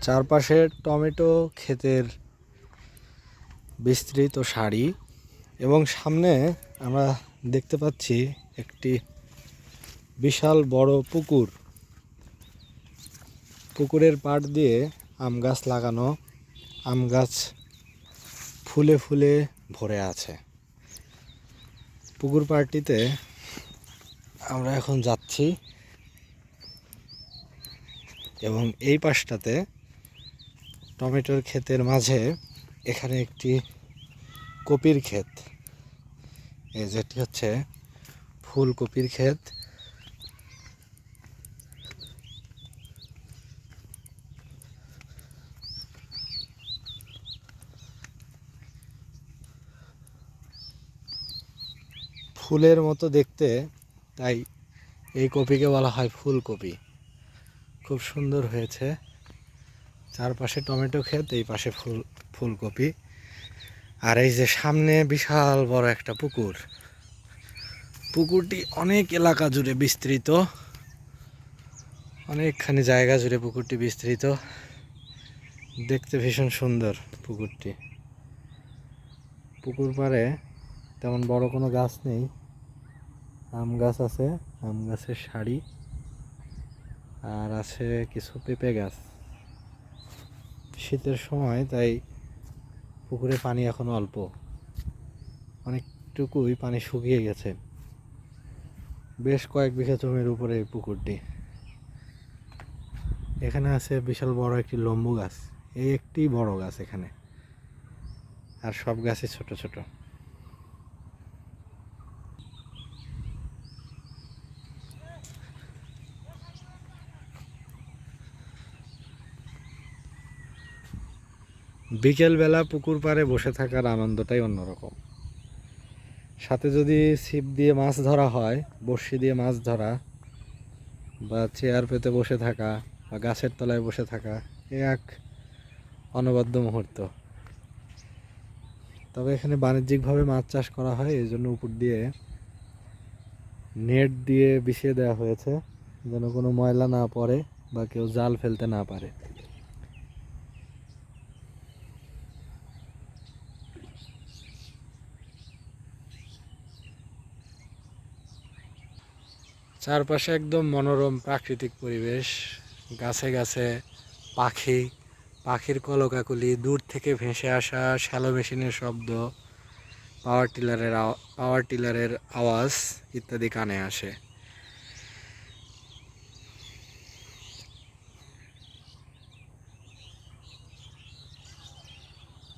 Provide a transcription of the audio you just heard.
চারপাশে টমেটো ক্ষেতের বিস্তৃত সারি এবং সামনে আমরা দেখতে পাচ্ছি একটি বিশাল বড় পুকুর। পুকুরের পাড় দিয়ে আম গাছ লাগানো, আম গাছ ফুলে ফুলে ভরে আছে। পুকুর পাড়টিতে আমরা এখন যাচ্ছি এবং এই পাশটাতে টমেটোর ক্ষেতের মাঝে এখানে একটি কপির ক্ষেত, যেটি হচ্ছে ফুলকপির ক্ষেত। ফুলের মতো দেখতে, তাই এই কপিকে বলা হয় ফুলকপি। খুব সুন্দর হয়েছে। চারপাশে টমেটো ক্ষেত, এই পাশে ফুলকপি। আর এই যে সামনে বিশাল বড় একটা পুকুর। পুকুরটি অনেক এলাকা জুড়ে বিস্তৃত, অনেকখানি জায়গা জুড়ে পুকুরটি বিস্তৃত। দেখতে ভীষণ সুন্দর পুকুরটি। পুকুর পাড়ে তেমন বড় কোনো গাছ নেই, আম গাছ আছে, আম গাছের সারি, আর আছে কিছু পেঁপে গাছ। শীতের সময়, তাই পুকুরে পানি এখন অল্প, অনেকটুকুই পানি শুকিয়ে গেছে। বেশ কয়েক বিঘা জমির উপরে এই পুকুরটি। এখানে আছে বিশাল বড় একটি লম্বু গাছ, এই একটি বড় গাছ এখানে, আর সব গাছই ছোট ছোট। বিকেলবেলা পুকুর পাড়ে বসে থাকার আনন্দটাই অন্যরকম। সাথে যদি ছিপ দিয়ে মাছ ধরা হয়, বড়শি দিয়ে মাছ ধরা, বা চেয়ার পেতে বসে থাকা, বা গাছের তলায় বসে থাকা, এ এক অনবদ্য মুহূর্ত। তবে এখানে বাণিজ্যিকভাবে মাছ চাষ করা হয়, এই জন্য উপর দিয়ে নেট দিয়ে বিছিয়ে দেওয়া হয়েছে, যেন কোনো ময়লা না পড়ে বা কেউ জাল ফেলতে না পারে। চারপাশে একদম মনোরম প্রাকৃতিক পরিবেশ। গাছে গাছে পাখির কলকাকলি, দূর থেকে ভেসে আসা শ্যালো মেশিনের শব্দ, পাওয়ার টিলারের আওয়াজ ইত্যাদি কানে আসে।